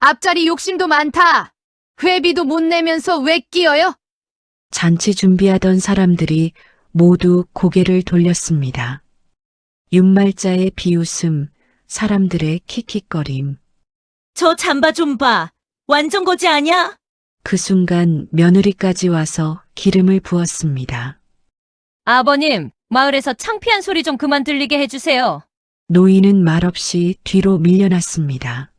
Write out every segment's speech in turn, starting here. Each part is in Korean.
앞자리 욕심도 많다. 회비도 못 내면서 왜 끼어요? 잔치 준비하던 사람들이 모두 고개를 돌렸습니다. 윤말자의 비웃음, 사람들의 킥킥거림. 저 잠바 좀 봐. 완전 거지 아냐? 그 순간 며느리까지 와서 기름을 부었습니다. 아버님, 마을에서 창피한 소리 좀 그만 들리게 해주세요. 노인은 말없이 뒤로 밀려났습니다.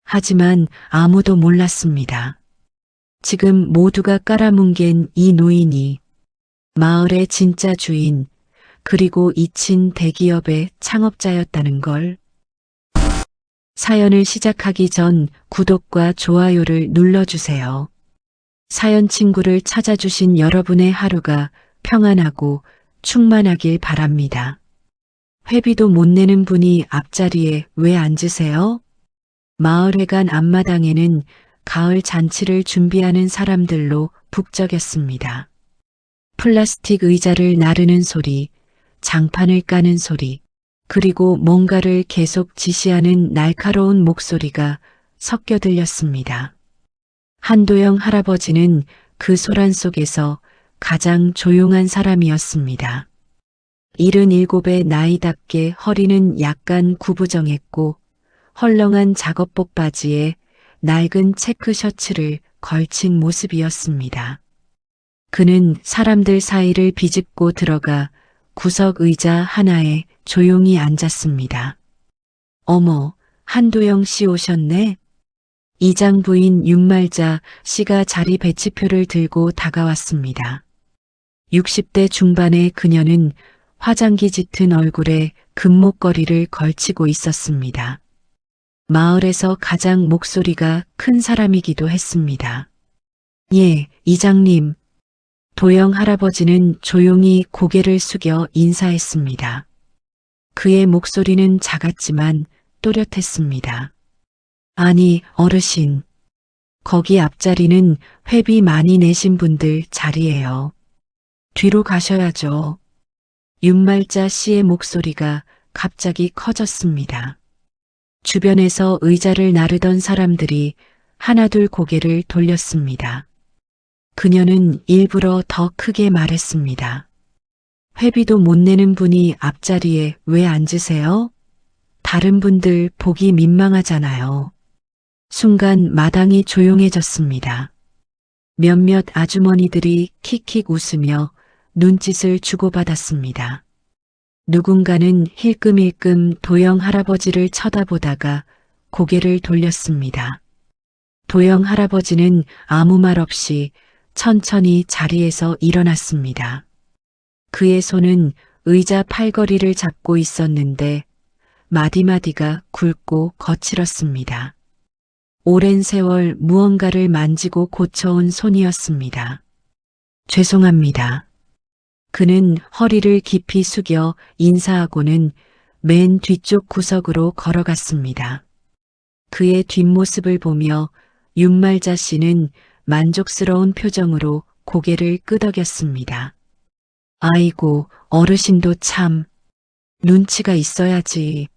하지만 아무도 몰랐습니다. 지금 모두가 깔아뭉갠 이 노인이 마을의 진짜 주인, 그리고 잊힌 대기업의 창업자였다는 걸. 사연을 시작하기 전 구독과 좋아요를 눌러주세요. 사연 친구를 찾아주신 여러분의 하루가 평안하고 충만하길 바랍니다. 회비도 못 내는 분이 앞자리에 왜 앉으세요? 마을회관 앞마당에는 가을 잔치를 준비하는 사람들로 북적였습니다. 플라스틱 의자를 나르는 소리, 장판을 까는 소리, 그리고 뭔가를 계속 지시하는 날카로운 목소리가 섞여 들렸습니다. 한도영 할아버지는 그 소란 속에서 가장 조용한 사람이었습니다. 77의 나이답게 허리는 약간 구부정했고 헐렁한 작업복 바지에 낡은 체크 셔츠를 걸친 모습이었습니다. 그는 사람들 사이를 비집고 들어가 구석 의자 하나에 조용히 앉았습니다. 어머, 한도영 씨 오셨네? 이장 부인 윤말자 씨가 자리 배치표를 들고 다가왔습니다. 60대 중반의 그녀는 화장기 짙은 얼굴에 금목걸이를 걸치고 있었습니다. 마을에서 가장 목소리가 큰 사람이기도 했습니다. 예, 이장님. 도영 할아버지는 조용히 고개를 숙여 인사했습니다. 그의 목소리는 작았지만 또렷했습니다. 아니, 어르신. 거기 앞자리는 회비 많이 내신 분들 자리예요. 뒤로 가셔야죠. 윤말자 씨의 목소리가 갑자기 커졌습니다. 주변에서 의자를 나르던 사람들이 하나둘 고개를 돌렸습니다. 그녀는 일부러 더 크게 말했습니다. 회비도 못 내는 분이 앞자리에 왜 앉으세요? 다른 분들 보기 민망하잖아요. 순간 마당이 조용해졌습니다. 몇몇 아주머니들이 킥킥 웃으며 눈짓을 주고받았습니다. 누군가는 힐끔힐끔 도영 할아버지를 쳐다보다가 고개를 돌렸습니다. 도영 할아버지는 아무 말 없이 천천히 자리에서 일어났습니다. 그의 손은 의자 팔걸이를 잡고 있었는데 마디마디가 굵고 거칠었습니다. 오랜 세월 무언가를 만지고 고쳐온 손이었습니다. 죄송합니다. 그는 허리를 깊이 숙여 인사하고는 맨 뒤쪽 구석으로 걸어갔습니다. 그의 뒷모습을 보며 윤말자 씨는 만족스러운 표정으로 고개를 끄덕였습니다. 아이고, 어르신도 참 눈치가 있어야지.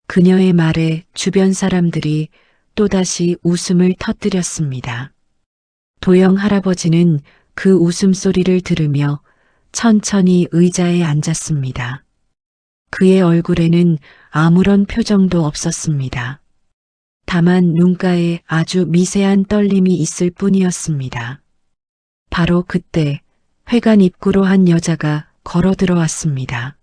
그녀의 말에 주변 사람들이 또다시 웃음을 터뜨렸습니다. 도영 할아버지는 그 웃음소리를 들으며 천천히 의자에 앉았습니다. 그의 얼굴에는 아무런 표정도 없었습니다. 다만 눈가에 아주 미세한 떨림이 있을 뿐이었습니다. 바로 그때 회관 입구로 한 여자가 걸어 들어왔습니다.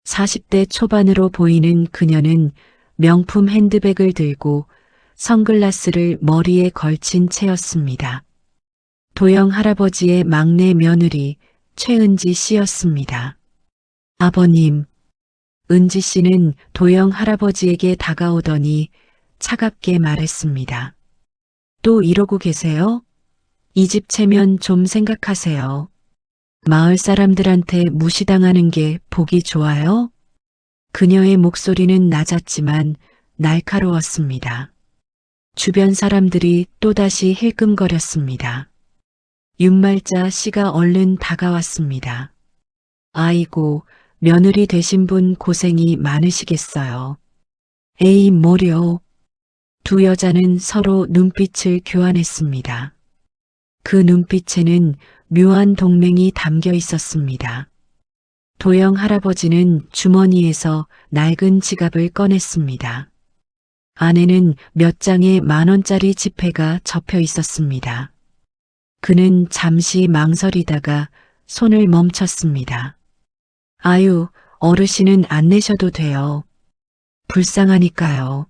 40대 초반으로 보이는 그녀는 명품 핸드백을 들고 선글라스를 머리에 걸친 채였습니다. 도영 할아버지의 막내 며느리 최은지 씨였습니다. 아버님, 은지 씨는 도영 할아버지에게 다가오더니 차갑게 말했습니다. 또 이러고 계세요? 이 집 체면 좀 생각하세요. 마을 사람들한테 무시당하는 게 보기 좋아요? 그녀의 목소리는 낮았지만 날카로웠습니다. 주변 사람들이 또다시 힐끔거렸습니다. 윤말자 씨가 얼른 다가왔습니다. 아이고, 며느리 되신 분 고생이 많으시겠어요. 에이, 뭐려. 두 여자는 서로 눈빛을 교환했습니다. 그 눈빛에는 묘한 동맹이 담겨 있었습니다. 도영 할아버지는 주머니에서 낡은 지갑을 꺼냈습니다. 안에는 몇 장의 10,000원짜리 지폐가 접혀 있었습니다. 그는 잠시 망설이다가 손을 멈췄습니다. 아유, 어르신은 안 내셔도 돼요. 불쌍하니까요.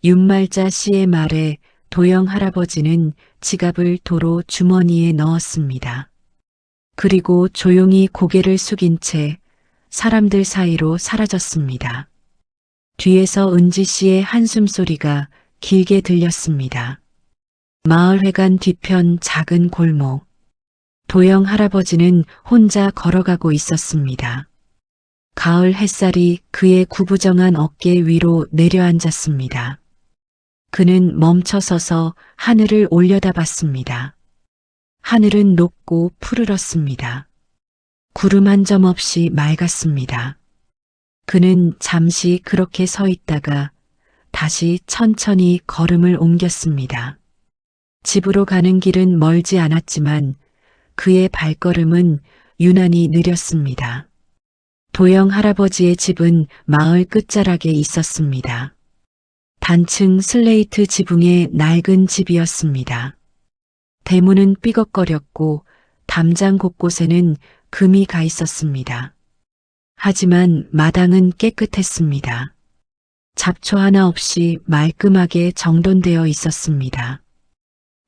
윤말자 씨의 말에 도영 할아버지는 지갑을 도로 주머니에 넣었습니다. 그리고 조용히 고개를 숙인 채 사람들 사이로 사라졌습니다. 뒤에서 은지 씨의 한숨 소리가 길게 들렸습니다. 마을회관 뒤편 작은 골목. 도영 할아버지는 혼자 걸어가고 있었습니다. 가을 햇살이 그의 구부정한 어깨 위로 내려앉았습니다. 그는 멈춰서서 하늘을 올려다봤습니다. 하늘은 높고 푸르렀습니다. 구름 한 점 없이 맑았습니다. 그는 잠시 그렇게 서 있다가 다시 천천히 걸음을 옮겼습니다. 집으로 가는 길은 멀지 않았지만 그의 발걸음은 유난히 느렸습니다. 도영 할아버지의 집은 마을 끝자락에 있었습니다. 단층 슬레이트 지붕의 낡은 집이었습니다. 대문은 삐걱거렸고 담장 곳곳에는 금이 가 있었습니다. 하지만 마당은 깨끗했습니다. 잡초 하나 없이 말끔하게 정돈되어 있었습니다.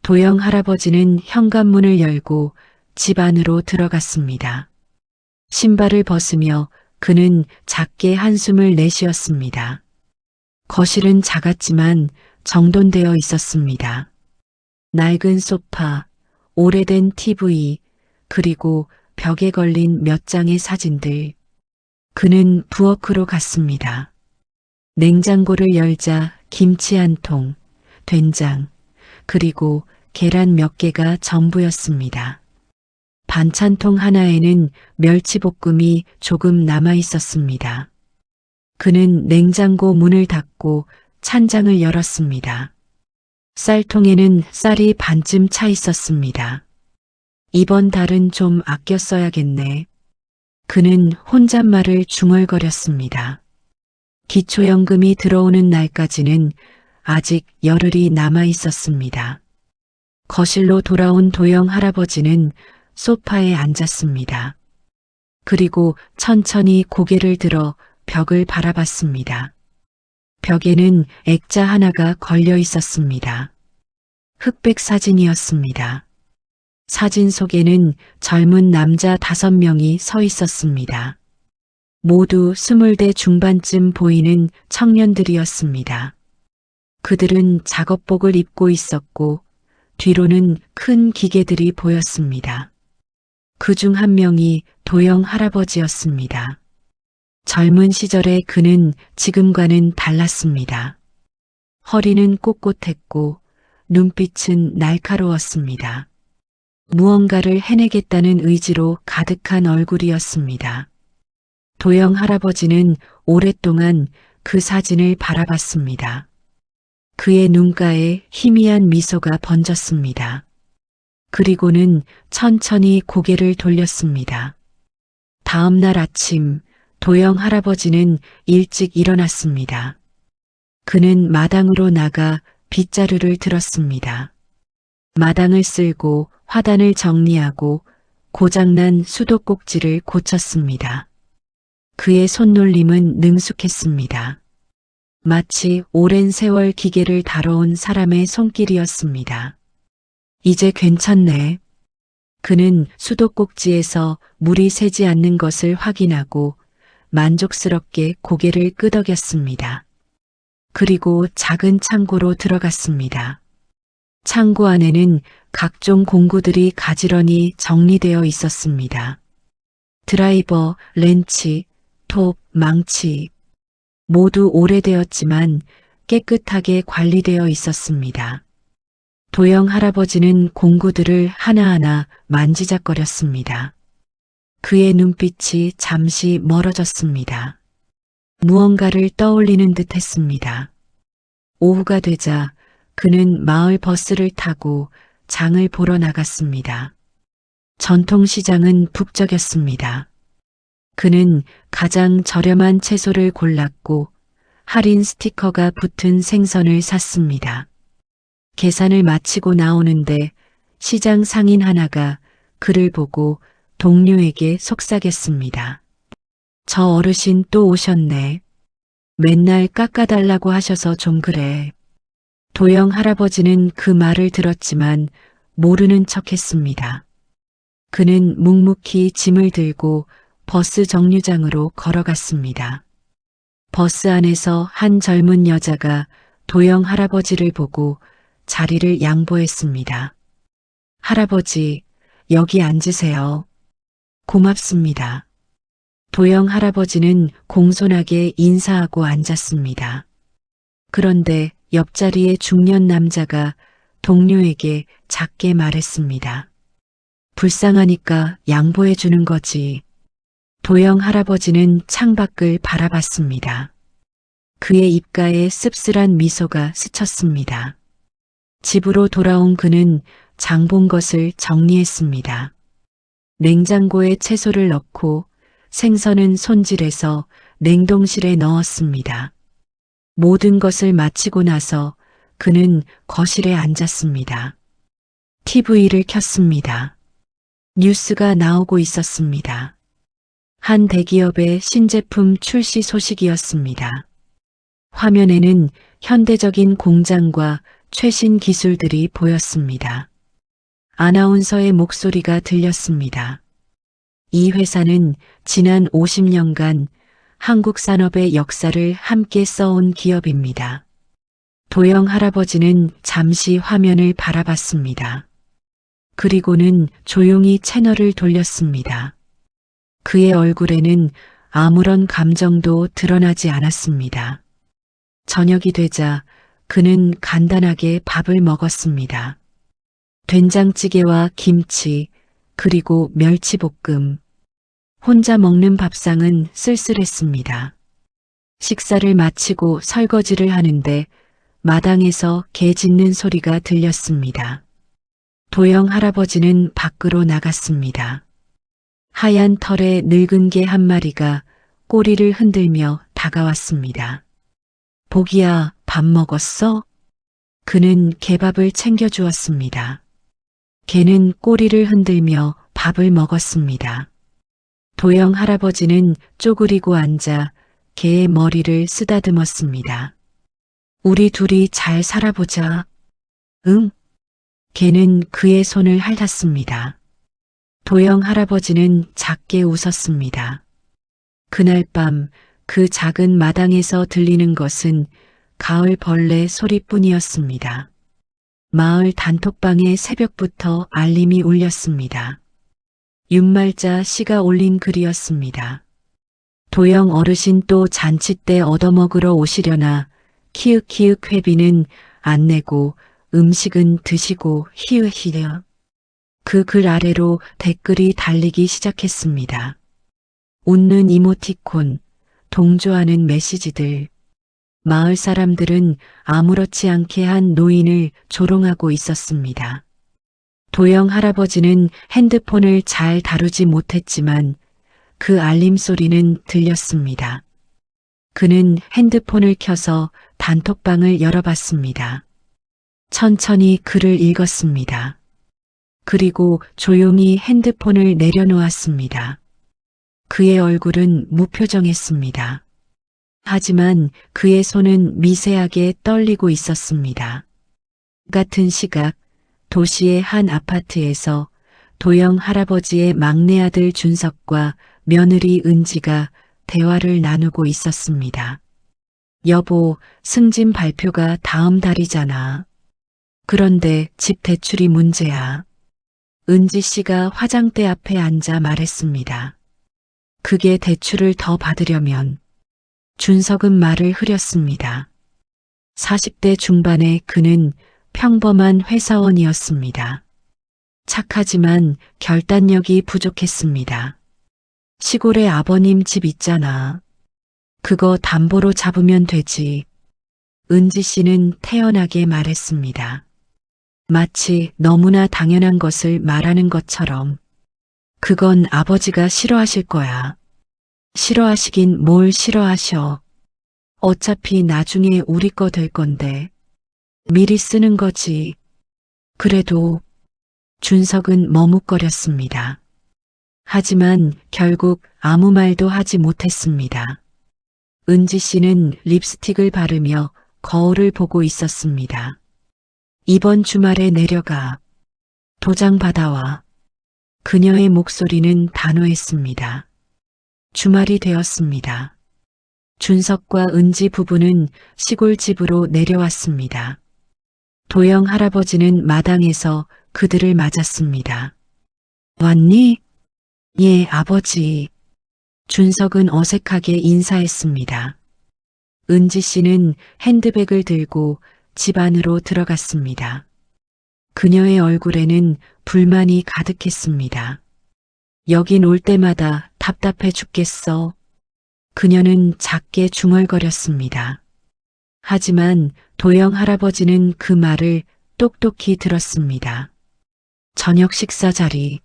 도영 할아버지는 현관문을 열고 집 안으로 들어갔습니다. 신발을 벗으며 그는 작게 한숨을 내쉬었습니다. 거실은 작았지만 정돈되어 있었습니다. 낡은 소파, 오래된 TV, 그리고 벽에 걸린 몇 장의 사진들. 그는 부엌으로 갔습니다. 냉장고를 열자 김치 한 통, 된장, 그리고 계란 몇 개가 전부였습니다. 반찬통 하나에는 멸치볶음이 조금 남아 있었습니다. 그는 냉장고 문을 닫고 찬장을 열었습니다. 쌀통에는 쌀이 반쯤 차 있었습니다. 이번 달은 좀 아껴 써야겠네. 그는 혼잣말을 중얼거렸습니다. 기초연금이 들어오는 날까지는 아직 열흘이 남아 있었습니다. 거실로 돌아온 도영 할아버지는 소파에 앉았습니다. 그리고 천천히 고개를 들어 벽을 바라봤습니다. 벽에는 액자 하나가 걸려 있었습니다. 흑백 사진이었습니다. 사진 속에는 젊은 남자 5명이 서 있었습니다. 모두 20대 중반쯤 보이는 청년들이었습니다. 그들은 작업복을 입고 있었고 뒤로는 큰 기계들이 보였습니다. 그중 한 명이 도영 할아버지였습니다. 젊은 시절의 그는 지금과는 달랐습니다. 허리는 꼿꼿했고 눈빛은 날카로웠습니다. 무언가를 해내겠다는 의지로 가득한 얼굴이었습니다. 도영 할아버지는 오랫동안 그 사진을 바라봤습니다. 그의 눈가에 희미한 미소가 번졌습니다. 그리고는 천천히 고개를 돌렸습니다. 다음 날 아침 도영 할아버지는 일찍 일어났습니다. 그는 마당으로 나가 빗자루를 들었습니다. 마당을 쓸고 화단을 정리하고 고장난 수도꼭지를 고쳤습니다. 그의 손놀림은 능숙했습니다. 마치 오랜 세월 기계를 다뤄온 사람의 손길이었습니다. 이제 괜찮네. 그는 수도꼭지에서 물이 새지 않는 것을 확인하고 만족스럽게 고개를 끄덕였습니다. 그리고 작은 창고로 들어갔습니다. 창고 안에는 각종 공구들이 가지런히 정리되어 있었습니다. 드라이버, 렌치, 톱, 망치. 모두 오래되었지만 깨끗하게 관리되어 있었습니다. 도영 할아버지는 공구들을 하나하나 만지작거렸습니다. 그의 눈빛이 잠시 멀어졌습니다. 무언가를 떠올리는 듯 했습니다. 오후가 되자 그는 마을 버스를 타고 장을 보러 나갔습니다. 전통시장은 북적였습니다. 그는 가장 저렴한 채소를 골랐고 할인 스티커가 붙은 생선을 샀습니다. 계산을 마치고 나오는데 시장 상인 하나가 그를 보고 동료에게 속삭였습니다. 저 어르신 또 오셨네. 맨날 깎아달라고 하셔서 좀 그래. 도영 할아버지는 그 말을 들었지만 모르는 척했습니다. 그는 묵묵히 짐을 들고 버스 정류장으로 걸어갔습니다. 버스 안에서 한 젊은 여자가 도영 할아버지를 보고 자리를 양보했습니다. 할아버지, 여기 앉으세요. 고맙습니다. 도영 할아버지는 공손하게 인사하고 앉았습니다. 그런데 옆자리의 중년 남자가 동료에게 작게 말했습니다. 불쌍하니까 양보해 주는 거지. 도영 할아버지는 창밖을 바라봤습니다. 그의 입가에 씁쓸한 미소가 스쳤습니다. 집으로 돌아온 그는 장본 것을 정리했습니다. 냉장고에 채소를 넣고 생선은 손질해서 냉동실에 넣었습니다. 모든 것을 마치고 나서 그는 거실에 앉았습니다. TV를 켰습니다. 뉴스가 나오고 있었습니다. 한 대기업의 신제품 출시 소식이었습니다. 화면에는 현대적인 공장과 최신 기술들이 보였습니다. 아나운서의 목소리가 들렸습니다. 이 회사는 지난 50년간 한국 산업의 역사를 함께 써온 기업입니다. 도영 할아버지는 잠시 화면을 바라봤습니다. 그리고는 조용히 채널을 돌렸습니다. 그의 얼굴에는 아무런 감정도 드러나지 않았습니다. 저녁이 되자 그는 간단하게 밥을 먹었습니다. 된장찌개와 김치, 그리고 멸치볶음. 혼자 먹는 밥상은 쓸쓸했습니다. 식사를 마치고 설거지를 하는데 마당에서 개 짖는 소리가 들렸습니다. 도영 할아버지는 밖으로 나갔습니다. 하얀 털의 늙은 개 한 마리가 꼬리를 흔들며 다가왔습니다. 보기야, 밥 먹었어? 그는 개밥을 챙겨주었습니다. 개는 꼬리를 흔들며 밥을 먹었습니다. 도영 할아버지는 쪼그리고 앉아 개의 머리를 쓰다듬었습니다. 우리 둘이 잘 살아보자. 응? 개는 그의 손을 핥았습니다. 도영 할아버지는 작게 웃었습니다. 그날 밤 그 작은 마당에서 들리는 것은 가을 벌레 소리뿐이었습니다. 마을 단톡방에 새벽부터 알림이 울렸습니다. 윤말자 씨가 올린 글이었습니다. 도영 어르신 또 잔치 때 얻어먹으러 오시려나 키읔키읔 회비는 안 내고 음식은 드시고 히읗히읗. 그 글 아래로 댓글이 달리기 시작했습니다. 웃는 이모티콘, 동조하는 메시지들. 마을 사람들은 아무렇지 않게 한 노인을 조롱하고 있었습니다. 도영 할아버지는 핸드폰을 잘 다루지 못했지만 그 알림 소리는 들렸습니다. 그는 핸드폰을 켜서 단톡방을 열어봤습니다. 천천히 글을 읽었습니다. 그리고 조용히 핸드폰을 내려놓았습니다. 그의 얼굴은 무표정했습니다. 하지만 그의 손은 미세하게 떨리고 있었습니다. 같은 시각 도시의 한 아파트에서 도영 할아버지의 막내 아들 준석과 며느리 은지가 대화를 나누고 있었습니다. 여보, 승진 발표가 다음 달이잖아. 그런데 집 대출이 문제야. 은지 씨가 화장대 앞에 앉아 말했습니다. 그게 대출을 더 받으려면 준석은 말을 흐렸습니다. 40대 중반의 그는 평범한 회사원이었습니다. 착하지만 결단력이 부족했습니다. 시골에 아버님 집 있잖아. 그거 담보로 잡으면 되지. 은지 씨는 태연하게 말했습니다. 마치 너무나 당연한 것을 말하는 것처럼. 그건 아버지가 싫어하실 거야. 싫어하시긴 뭘 싫어하셔. 어차피 나중에 우리 거 될 건데. 미리 쓰는 거지. 그래도 준석은 머뭇거렸습니다. 하지만 결국 아무 말도 하지 못했습니다. 은지 씨는 립스틱을 바르며 거울을 보고 있었습니다. 이번 주말에 내려가. 도장 받아와. 그녀의 목소리는 단호했습니다. 주말이 되었습니다. 준석과 은지 부부는 시골집으로 내려왔습니다. 도영 할아버지는 마당에서 그들을 맞았습니다. 왔니? 예, 아버지. 준석은 어색하게 인사했습니다. 은지 씨는 핸드백을 들고 집 안으로 들어갔습니다. 그녀의 얼굴에는 불만이 가득했습니다. 여긴 올 때마다 답답해 죽겠어. 그녀는 작게 중얼거렸습니다. 하지만 도영 할아버지는 그 말을 똑똑히 들었습니다. 저녁 식사 자리.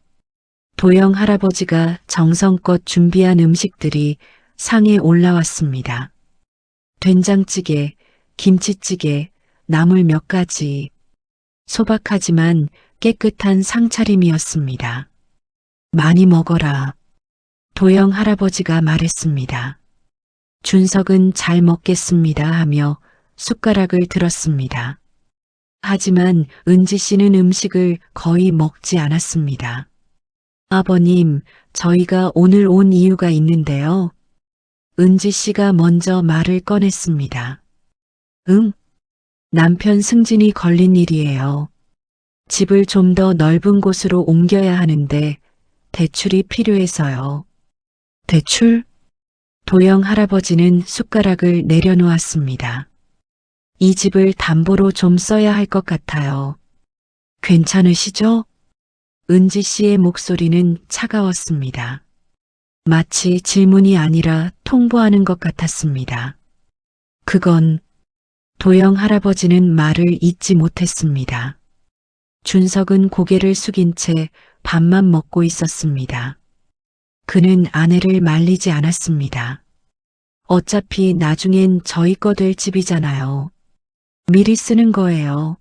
도영 할아버지가 정성껏 준비한 음식들이 상에 올라왔습니다. 된장찌개, 김치찌개, 나물 몇 가지. 소박하지만 깨끗한 상차림이었습니다. 많이 먹어라. 도영 할아버지가 말했습니다. 준석은 잘 먹겠습니다 하며 숟가락을 들었습니다. 하지만 은지 씨는 음식을 거의 먹지 않았습니다. 아버님, 저희가 오늘 온 이유가 있는데요. 은지 씨가 먼저 말을 꺼냈습니다. 응? 남편 승진이 걸린 일이에요. 집을 좀 더 넓은 곳으로 옮겨야 하는데 대출이 필요해서요. 대출? 도영 할아버지는 숟가락을 내려놓았습니다. 이 집을 담보로 좀 써야 할 것 같아요. 괜찮으시죠? 은지 씨의 목소리는 차가웠습니다. 마치 질문이 아니라 통보하는 것 같았습니다. 그건 도영 할아버지는 말을 잇지 못했습니다. 준석은 고개를 숙인 채 밥만 먹고 있었습니다. 그는 아내를 말리지 않았습니다. 어차피 나중엔 저희 거 될 집이잖아요. 미리 쓰는 거예요.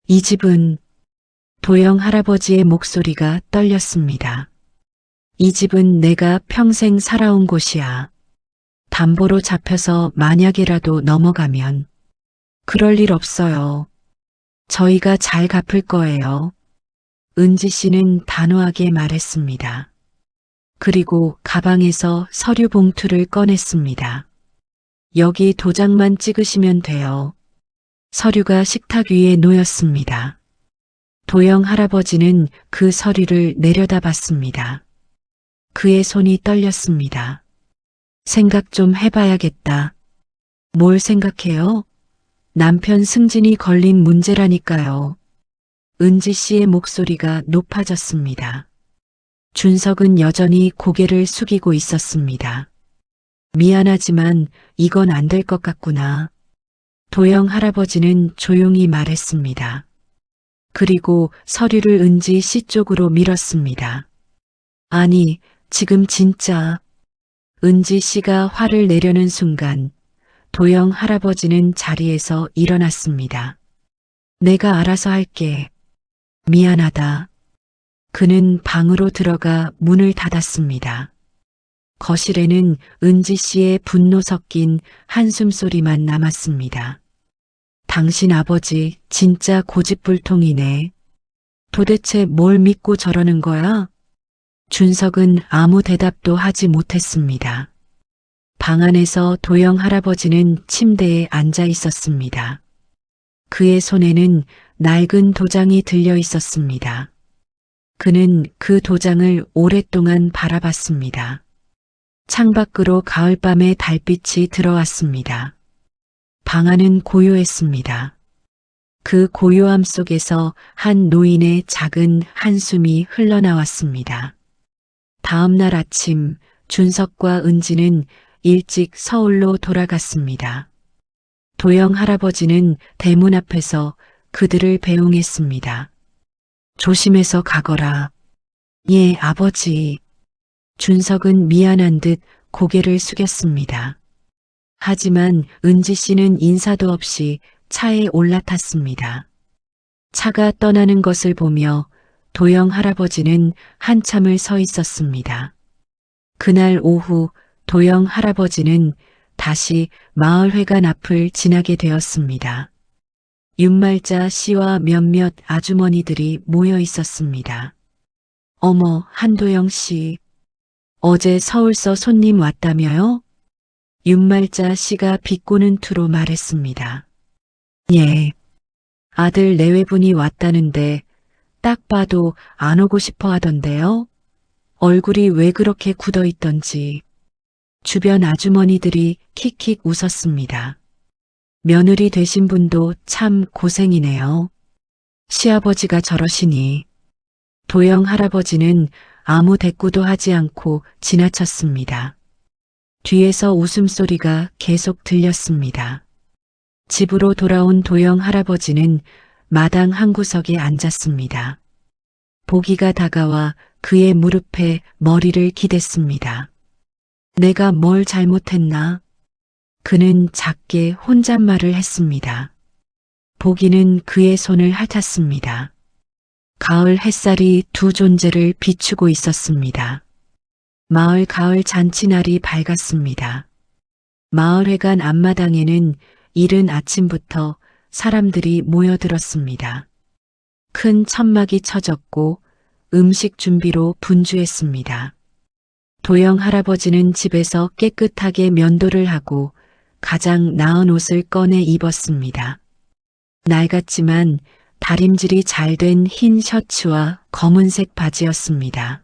이 집은 도영 할아버지의 목소리가 떨렸습니다. 이 집은 내가 평생 살아온 곳이야. 담보로 잡혀서 만약이라도 넘어가면 그럴 일 없어요. 저희가 잘 갚을 거예요. 은지 씨는 단호하게 말했습니다. 그리고 가방에서 서류 봉투를 꺼냈습니다. 여기 도장만 찍으시면 돼요. 서류가 식탁 위에 놓였습니다. 도영 할아버지는 그 서류를 내려다봤습니다. 그의 손이 떨렸습니다. 생각 좀 해봐야겠다. 뭘 생각해요? 남편 승진이 걸린 문제라니까요. 은지 씨의 목소리가 높아졌습니다. 준석은 여전히 고개를 숙이고 있었습니다. 미안하지만 이건 안 될 것 같구나. 도영 할아버지는 조용히 말했습니다. 그리고 서류를 은지 씨 쪽으로 밀었습니다. 아니, 지금 진짜. 은지 씨가 화를 내려는 순간 도영 할아버지는 자리에서 일어났습니다. 내가 알아서 할게. 미안하다. 그는 방으로 들어가 문을 닫았습니다. 거실에는 은지 씨의 분노 섞인 한숨 소리만 남았습니다. 당신 아버지 진짜 고집불통이네. 도대체 뭘 믿고 저러는 거야? 준석은 아무 대답도 하지 못했습니다. 방 안에서 도영 할아버지는 침대에 앉아 있었습니다. 그의 손에는 낡은 도장이 들려 있었습니다. 그는 그 도장을 오랫동안 바라봤습니다. 창밖으로 가을밤의 달빛이 들어왔습니다. 방 안은 고요했습니다. 그 고요함 속에서 한 노인의 작은 한숨이 흘러나왔습니다. 다음 날 아침 준석과 은지는 일찍 서울로 돌아갔습니다. 도영 할아버지는 대문 앞에서 그들을 배웅했습니다. 조심해서 가거라. 예, 아버지. 준석은 미안한 듯 고개를 숙였습니다. 하지만 은지 씨는 인사도 없이 차에 올라탔습니다. 차가 떠나는 것을 보며 도영 할아버지는 한참을 서 있었습니다. 그날 오후 도영 할아버지는 다시 마을회관 앞을 지나게 되었습니다. 윤말자 씨와 몇몇 아주머니들이 모여 있었습니다. 어머, 한도영 씨. 어제 서울서 손님 왔다며요? 윤말자 씨가 비꼬는 투로 말했습니다. 예. 아들 내외분이 왔다는데 딱 봐도 안 오고 싶어 하던데요. 얼굴이 왜 그렇게 굳어 있던지. 주변 아주머니들이 킥킥 웃었습니다. 며느리 되신 분도 참 고생이네요. 시아버지가 저러시니. 도영 할아버지는 아무 대꾸도 하지 않고 지나쳤습니다. 뒤에서 웃음소리가 계속 들렸습니다. 집으로 돌아온 도영 할아버지는 마당 한 구석에 앉았습니다. 보기가 다가와 그의 무릎에 머리를 기댔습니다. 내가 뭘 잘못했나? 그는 작게 혼잣말을 했습니다. 보기는 그의 손을 핥았습니다. 가을 햇살이 두 존재를 비추고 있었습니다. 마을 가을 잔치날이 밝았습니다. 마을회관 앞마당에는 이른 아침부터 사람들이 모여들었습니다. 큰 천막이 쳐졌고 음식 준비로 분주했습니다. 도영 할아버지는 집에서 깨끗하게 면도를 하고 가장 나은 옷을 꺼내 입었습니다. 낡았지만 다림질이 잘 된 흰 셔츠와 검은색 바지였습니다.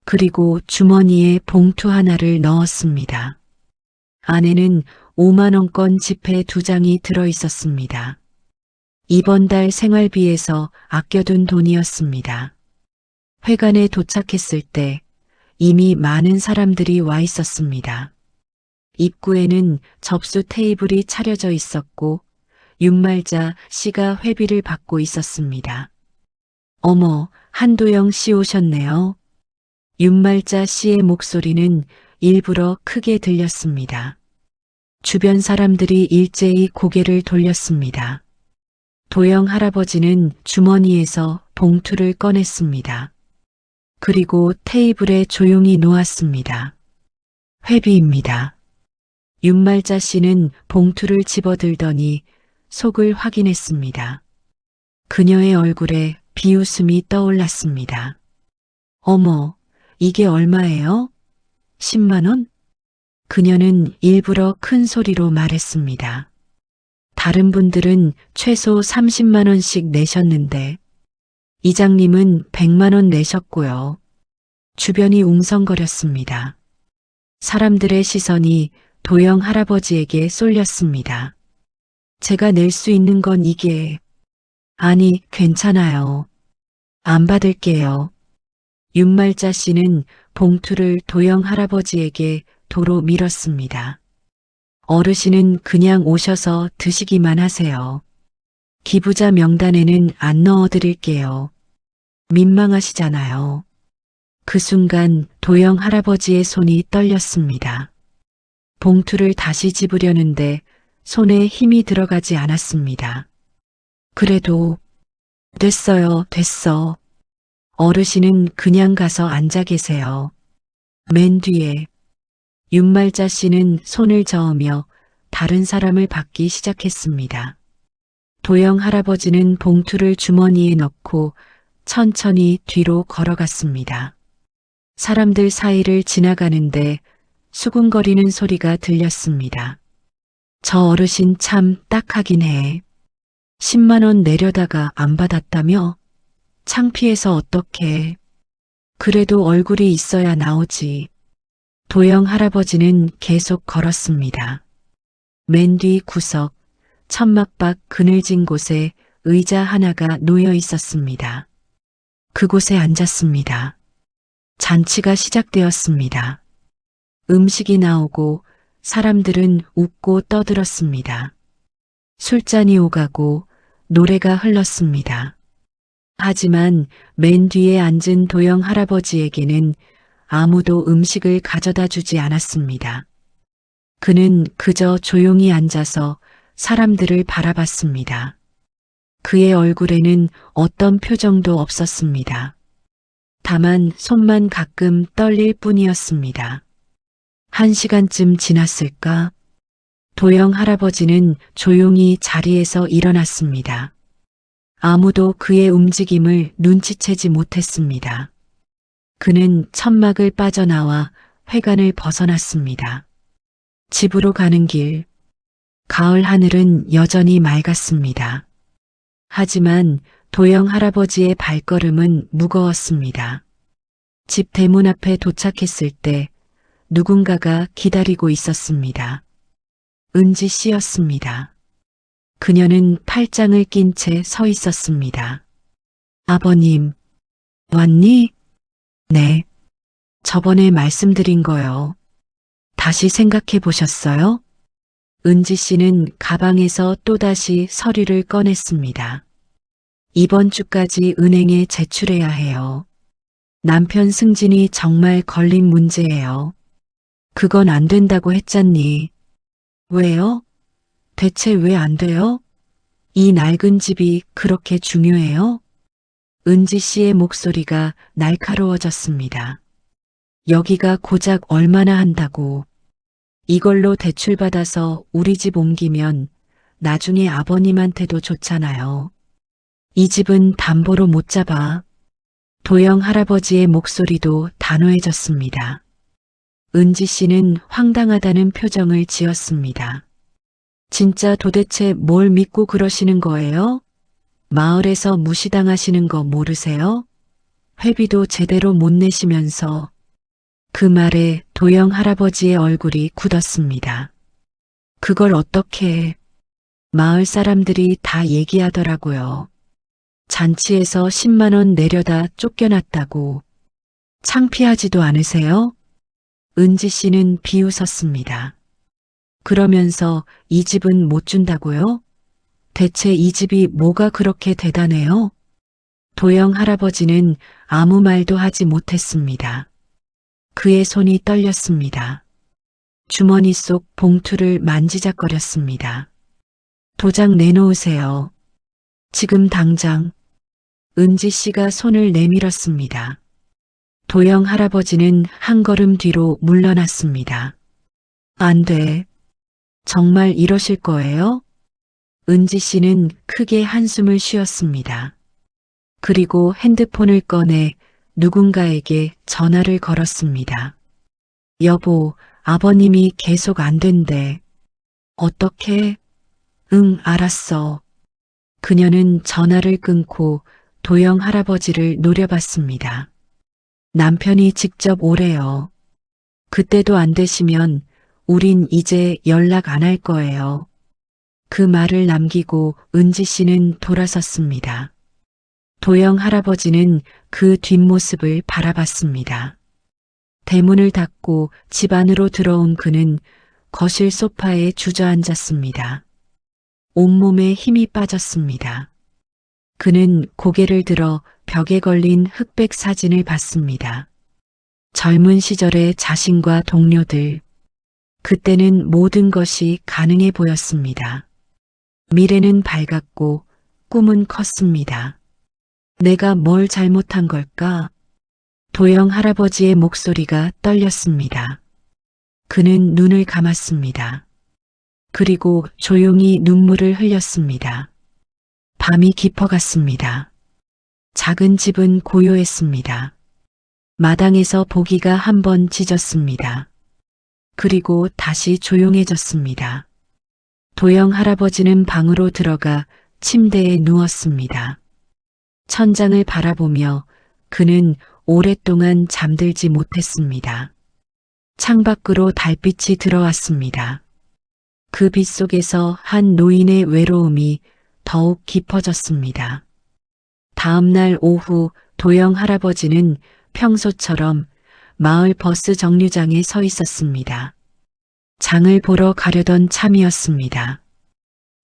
그리고 주머니에 봉투 하나를 넣었습니다. 안에는 5만원권 지폐 2장이 들어 있었습니다. 이번 달 생활비에서 아껴둔 돈이었습니다. 회관에 도착했을 때 이미 많은 사람들이 와 있었습니다. 입구에는 접수 테이블이 차려져 있었고 윤말자 씨가 회비를 받고 있었습니다. 어머, 한도영 씨 오셨네요. 윤말자 씨의 목소리는 일부러 크게 들렸습니다. 주변 사람들이 일제히 고개를 돌렸습니다. 도영 할아버지는 주머니에서 봉투를 꺼냈습니다. 그리고 테이블에 조용히 놓았습니다. 회비입니다. 윤말자 씨는 봉투를 집어들더니 속을 확인했습니다. 그녀의 얼굴에 비웃음이 떠올랐습니다. 어머, 이게 얼마예요? 10만 원? 그녀는 일부러 큰 소리로 말했습니다. 다른 분들은 최소 30만 원씩 내셨는데 이장님은 100만 원 내셨고요. 주변이 웅성거렸습니다. 사람들의 시선이 도영 할아버지에게 쏠렸습니다. 제가 낼 수 있는 건 이게... 아니, 괜찮아요. 안 받을게요. 윤말자 씨는 봉투를 도영 할아버지에게 도로 밀었습니다. 어르신은 그냥 오셔서 드시기만 하세요. 기부자 명단에는 안 넣어드릴게요. 민망하시잖아요. 그 순간 도영 할아버지의 손이 떨렸습니다. 봉투를 다시 집으려는데 손에 힘이 들어가지 않았습니다. 그래도 됐어요, 됐어. 어르신은 그냥 가서 앉아 계세요. 맨 뒤에 윤말자 씨는 손을 저으며 다른 사람을 받기 시작했습니다. 도영 할아버지는 봉투를 주머니에 넣고 천천히 뒤로 걸어갔습니다. 사람들 사이를 지나가는데 수군거리는 소리가 들렸습니다. 저 어르신 참 딱하긴 해. 10만 원 내려다가 안 받았다며? 창피해서 어떡해. 그래도 얼굴이 있어야 나오지. 도영 할아버지는 계속 걸었습니다. 맨 뒤 구석, 천막 밖 그늘진 곳에 의자 하나가 놓여 있었습니다. 그곳에 앉았습니다. 잔치가 시작되었습니다. 음식이 나오고 사람들은 웃고 떠들었습니다. 술잔이 오가고 노래가 흘렀습니다. 하지만 맨 뒤에 앉은 도영 할아버지에게는 아무도 음식을 가져다 주지 않았습니다. 그는 그저 조용히 앉아서 사람들을 바라봤습니다. 그의 얼굴에는 어떤 표정도 없었습니다. 다만 손만 가끔 떨릴 뿐이었습니다. 1시간쯤 지났을까? 도영 할아버지는 조용히 자리에서 일어났습니다. 아무도 그의 움직임을 눈치채지 못했습니다. 그는 천막을 빠져나와 회관을 벗어났습니다. 집으로 가는 길, 가을 하늘은 여전히 맑았습니다. 하지만 도영 할아버지의 발걸음은 무거웠습니다. 집 대문 앞에 도착했을 때 누군가가 기다리고 있었습니다. 은지 씨였습니다. 그녀는 팔짱을 낀 채 서 있었습니다. 아버님, 왔니? 네. 저번에 말씀드린 거요. 다시 생각해 보셨어요? 은지 씨는 가방에서 또다시 서류를 꺼냈습니다. 이번 주까지 은행에 제출해야 해요. 남편 승진이 정말 걸린 문제예요. 그건 안 된다고 했잖니. 왜요? 대체 왜 안 돼요? 이 낡은 집이 그렇게 중요해요? 은지 씨의 목소리가 날카로워졌습니다. 여기가 고작 얼마나 한다고. 이걸로 대출받아서 우리 집 옮기면 나중에 아버님한테도 좋잖아요. 이 집은 담보로 못 잡아. 도영 할아버지의 목소리도 단호해졌습니다. 은지 씨는 황당하다는 표정을 지었습니다. 진짜 도대체 뭘 믿고 그러시는 거예요? 마을에서 무시당하시는 거 모르세요? 회비도 제대로 못 내시면서. 그 말에 도영 할아버지의 얼굴이 굳었습니다. 그걸 어떻게 해? 마을 사람들이 다 얘기하더라고요. 잔치에서 10만 원 내려다 쫓겨났다고. 창피하지도 않으세요? 은지 씨는 비웃었습니다. 그러면서 이 집은 못 준다고요? 대체 이 집이 뭐가 그렇게 대단해요? 도영 할아버지는 아무 말도 하지 못했습니다. 그의 손이 떨렸습니다. 주머니 속 봉투를 만지작거렸습니다. 도장 내놓으세요. 지금 당장. 은지 씨가 손을 내밀었습니다. 도영 할아버지는 한 걸음 뒤로 물러났습니다. 안 돼. 정말 이러실 거예요? 은지 씨는 크게 한숨을 쉬었습니다. 그리고 핸드폰을 꺼내 누군가에게 전화를 걸었습니다. 여보, 아버님이 계속 안 된대. 어떻게? 응, 알았어. 그녀는 전화를 끊고 도영 할아버지를 노려봤습니다. 남편이 직접 오래요. 그때도 안 되시면 우린 이제 연락 안 할 거예요. 그 말을 남기고 은지 씨는 돌아섰습니다. 도영 할아버지는 그 뒷모습을 바라봤습니다. 대문을 닫고 집 안으로 들어온 그는 거실 소파에 주저앉았습니다. 온몸에 힘이 빠졌습니다. 그는 고개를 들어 벽에 걸린 흑백 사진을 봤습니다. 젊은 시절의 자신과 동료들. 그때는 모든 것이 가능해 보였습니다. 미래는 밝았고 꿈은 컸습니다. 내가 뭘 잘못한 걸까? 도영 할아버지의 목소리가 떨렸습니다. 그는 눈을 감았습니다. 그리고 조용히 눈물을 흘렸습니다. 밤이 깊어갔습니다. 작은 집은 고요했습니다. 마당에서 보기가 한 번 짖었습니다. 그리고 다시 조용해졌습니다. 도영 할아버지는 방으로 들어가 침대에 누웠습니다. 천장을 바라보며 그는 오랫동안 잠들지 못했습니다. 창밖으로 달빛이 들어왔습니다. 그 빛 속에서 한 노인의 외로움이 더욱 깊어졌습니다. 다음 날 오후 도영 할아버지는 평소처럼 마을 버스 정류장에 서 있었습니다. 장을 보러 가려던 참이었습니다.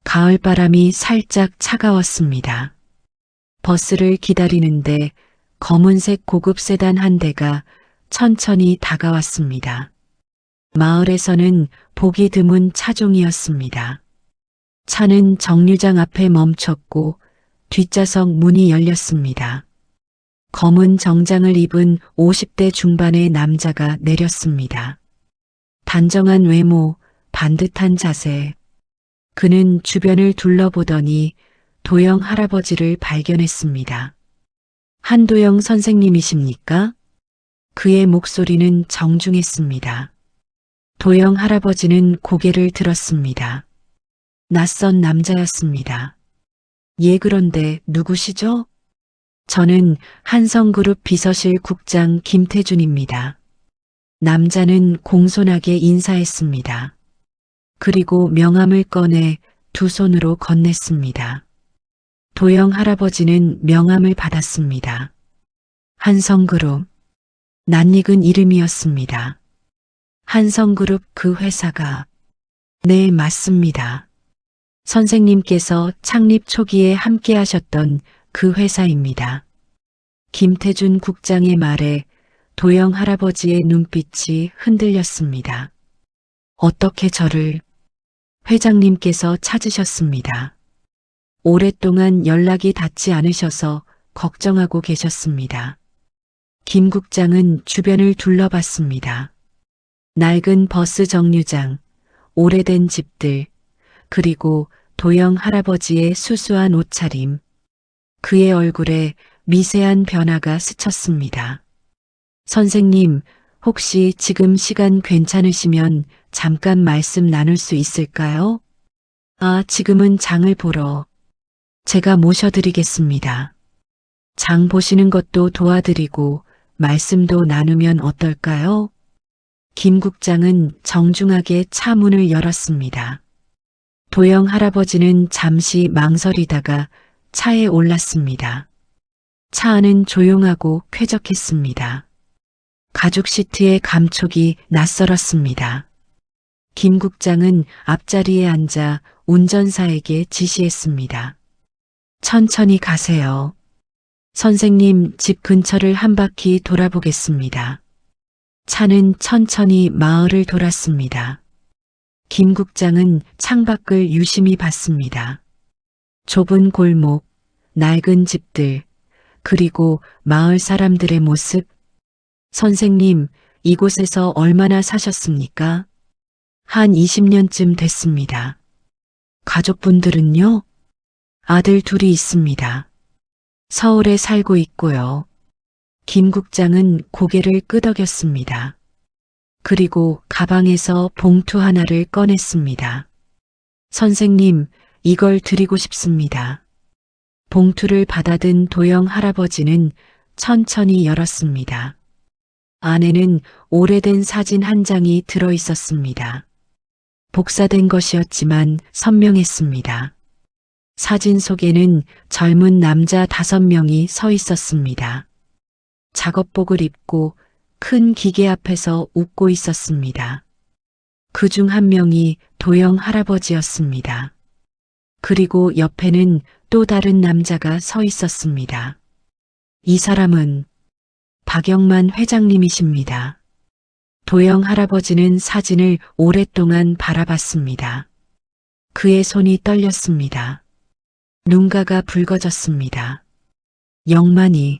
가을바람이 살짝 차가웠습니다. 버스를 기다리는데 검은색 고급 세단 한 대가 천천히 다가왔습니다. 마을에서는 보기 드문 차종이었습니다. 차는 정류장 앞에 멈췄고 뒷좌석 문이 열렸습니다. 검은 정장을 입은 50대 중반의 남자가 내렸습니다. 단정한 외모, 반듯한 자세. 그는 주변을 둘러보더니 도영 할아버지를 발견했습니다. 한도영 선생님이십니까? 그의 목소리는 정중했습니다. 도영 할아버지는 고개를 들었습니다. 낯선 남자였습니다. 예, 그런데 누구시죠? 저는 한성그룹 비서실 국장 김태준입니다. 남자는 공손하게 인사했습니다. 그리고 명함을 꺼내 두 손으로 건넸습니다. 도영 할아버지는 명함을 받았습니다. 한성그룹, 낯익은 이름이었습니다. 한성그룹 그 회사가, 네, 맞습니다. 선생님께서 창립 초기에 함께 하셨던 그 회사입니다. 김태준 국장의 말에 도영 할아버지의 눈빛이 흔들렸습니다. 어떻게 저를? 회장님께서 찾으셨습니다. 오랫동안 연락이 닿지 않으셔서 걱정하고 계셨습니다. 김 국장은 주변을 둘러봤습니다. 낡은 버스 정류장, 오래된 집들, 그리고 도영 할아버지의 수수한 옷차림. 그의 얼굴에 미세한 변화가 스쳤습니다. 선생님, 혹시 지금 시간 괜찮으시면 잠깐 말씀 나눌 수 있을까요? 아, 지금은 장을 보러. 제가 모셔드리겠습니다. 장 보시는 것도 도와드리고 말씀도 나누면 어떨까요? 김 국장은 정중하게 차 문을 열었습니다. 도영 할아버지는 잠시 망설이다가 차에 올랐습니다. 차 안은 조용하고 쾌적했습니다. 가죽 시트의 감촉이 낯설었습니다. 김 국장은 앞자리에 앉아 운전사에게 지시했습니다. 천천히 가세요. 선생님, 집 근처를 한 바퀴 돌아보겠습니다. 차는 천천히 마을을 돌았습니다. 김 국장은 창밖을 유심히 봤습니다. 좁은 골목, 낡은 집들, 그리고 마을 사람들의 모습. 선생님, 이곳에서 얼마나 사셨습니까? 한 20년쯤 됐습니다. 가족분들은요? 아들 둘이 있습니다. 서울에 살고 있고요. 김 국장은 고개를 끄덕였습니다. 그리고 가방에서 봉투 하나를 꺼냈습니다. 선생님, 이걸 드리고 싶습니다. 봉투를 받아든 도영 할아버지는 천천히 열었습니다. 안에는 오래된 사진 한 장이 들어 있었습니다. 복사된 것이었지만 선명했습니다. 사진 속에는 젊은 남자 5명이 서 있었습니다. 작업복을 입고 큰 기계 앞에서 웃고 있었습니다. 그 중 한 명이 도영 할아버지였습니다. 그리고 옆에는 또 다른 남자가 서 있었습니다. 이 사람은 박영만 회장님이십니다. 도영 할아버지는 사진을 오랫동안 바라봤습니다. 그의 손이 떨렸습니다. 눈가가 붉어졌습니다. 영만이,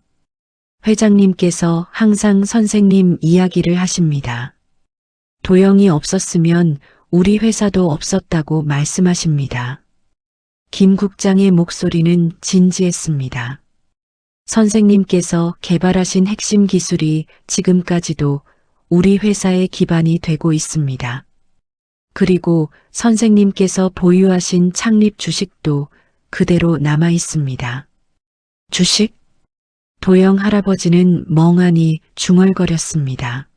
회장님께서 항상 선생님 이야기를 하십니다. 도영이 없었으면 우리 회사도 없었다고 말씀하십니다. 김 국장의 목소리는 진지했습니다. 선생님께서 개발하신 핵심 기술이 지금까지도 우리 회사의 기반이 되고 있습니다. 그리고 선생님께서 보유하신 창립 주식도 그대로 남아 있습니다. 주식? 도영 할아버지는 멍하니 중얼거렸습니다.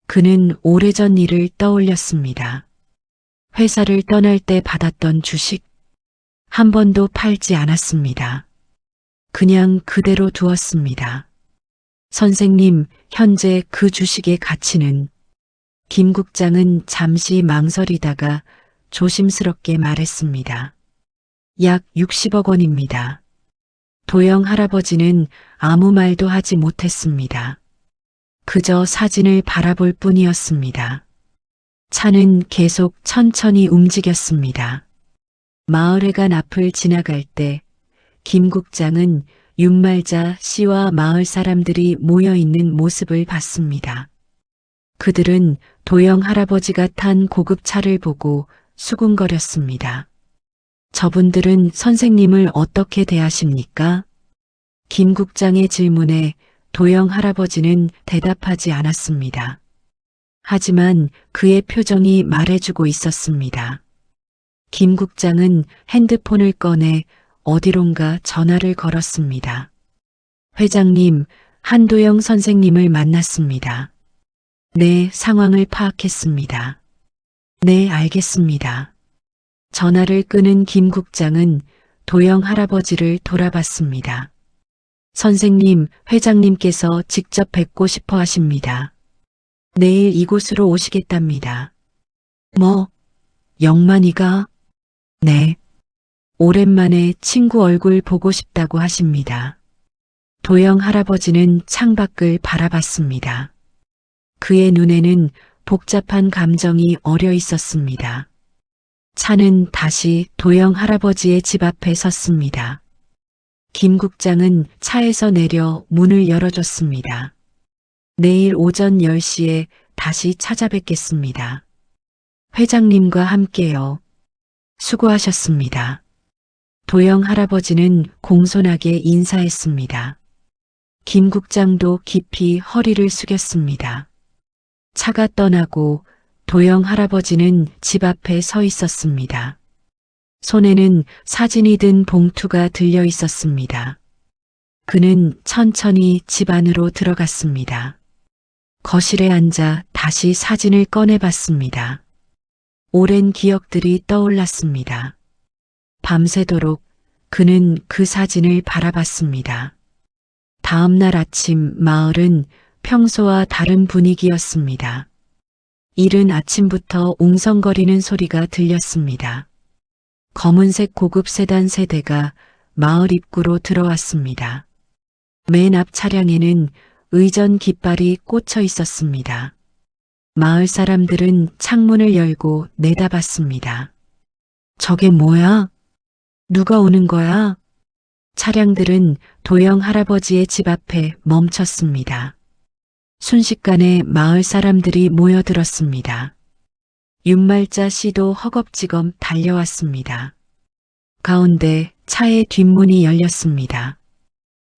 그는 오래전 일을 떠올렸습니다. 회사를 떠날 때 받았던 주식, 한 번도 팔지 않았습니다. 그냥 그대로 두었습니다. 선생님, 현재 그 주식의 가치는? 김 국장은 잠시 망설이다가 조심스럽게 말했습니다. 약 60억 원입니다. 도영 할아버지는 아무 말도 하지 못했습니다. 그저 사진을 바라볼 뿐이었습니다. 차는 계속 천천히 움직였습니다. 마을회관 앞을 지나갈 때 김 국장은 윤말자 씨와 마을 사람들이 모여 있는 모습을 봤습니다. 그들은 도영 할아버지가 탄 고급 차를 보고 수군거렸습니다. 저분들은 선생님을 어떻게 대하십니까? 김 국장의 질문에 도영 할아버지는 대답하지 않았습니다. 하지만 그의 표정이 말해주고 있었습니다. 김 국장은 핸드폰을 꺼내 어디론가 전화를 걸었습니다. 회장님, 한도영 선생님을 만났습니다. 네, 상황을 파악했습니다. 네, 알겠습니다. 전화를 끊은 김 국장은 도영 할아버지를 돌아봤습니다. 선생님, 회장님께서 직접 뵙고 싶어 하십니다. 내일 이곳으로 오시겠답니다. 뭐, 영만이가? 네. 오랜만에 친구 얼굴 보고 싶다고 하십니다. 도영 할아버지는 창밖을 바라봤습니다. 그의 눈에는 복잡한 감정이 어려 있었습니다. 차는 다시 도영 할아버지의 집 앞에 섰습니다. 김 국장은 차에서 내려 문을 열어줬습니다. 내일 오전 10시에 다시 찾아뵙겠습니다. 회장님과 함께요. 수고하셨습니다. 도영 할아버지는 공손하게 인사했습니다. 김 국장도 깊이 허리를 숙였습니다. 차가 떠나고 도영 할아버지는 집 앞에 서 있었습니다. 손에는 사진이 든 봉투가 들려 있었습니다. 그는 천천히 집 안으로 들어갔습니다. 거실에 앉아 다시 사진을 꺼내봤습니다. 오랜 기억들이 떠올랐습니다. 밤새도록 그는 그 사진을 바라봤습니다. 다음 날 아침 마을은 평소와 다른 분위기였습니다. 이른 아침부터 웅성거리는 소리가 들렸습니다. 검은색 고급 세단 세대가 마을 입구로 들어왔습니다. 맨 앞 차량에는 의전 깃발이 꽂혀 있었습니다. 마을 사람들은 창문을 열고 내다봤습니다. 저게 뭐야? 누가 오는 거야? 차량들은 도영 할아버지의 집 앞에 멈췄습니다. 순식간에 마을 사람들이 모여들었습니다. 윤말자 씨도 허겁지겁 달려왔습니다. 가운데 차의 뒷문이 열렸습니다.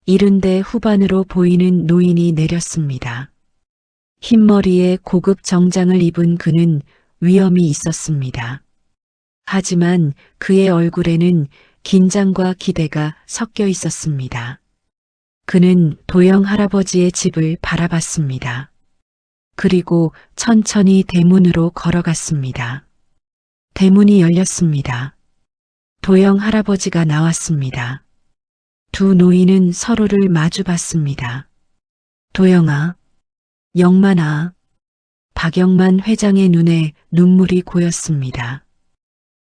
70대 후반으로 보이는 노인이 내렸습니다. 흰머리에 고급 정장을 입은 그는 위엄이 있었습니다. 하지만 그의 얼굴에는 긴장과 기대가 섞여 있었습니다. 그는 도영 할아버지의 집을 바라봤습니다. 그리고 천천히 대문으로 걸어갔습니다. 대문이 열렸습니다. 도영 할아버지가 나왔습니다. 두 노인은 서로를 마주봤습니다. 도영아, 영만아. 박영만 회장의 눈에 눈물이 고였습니다.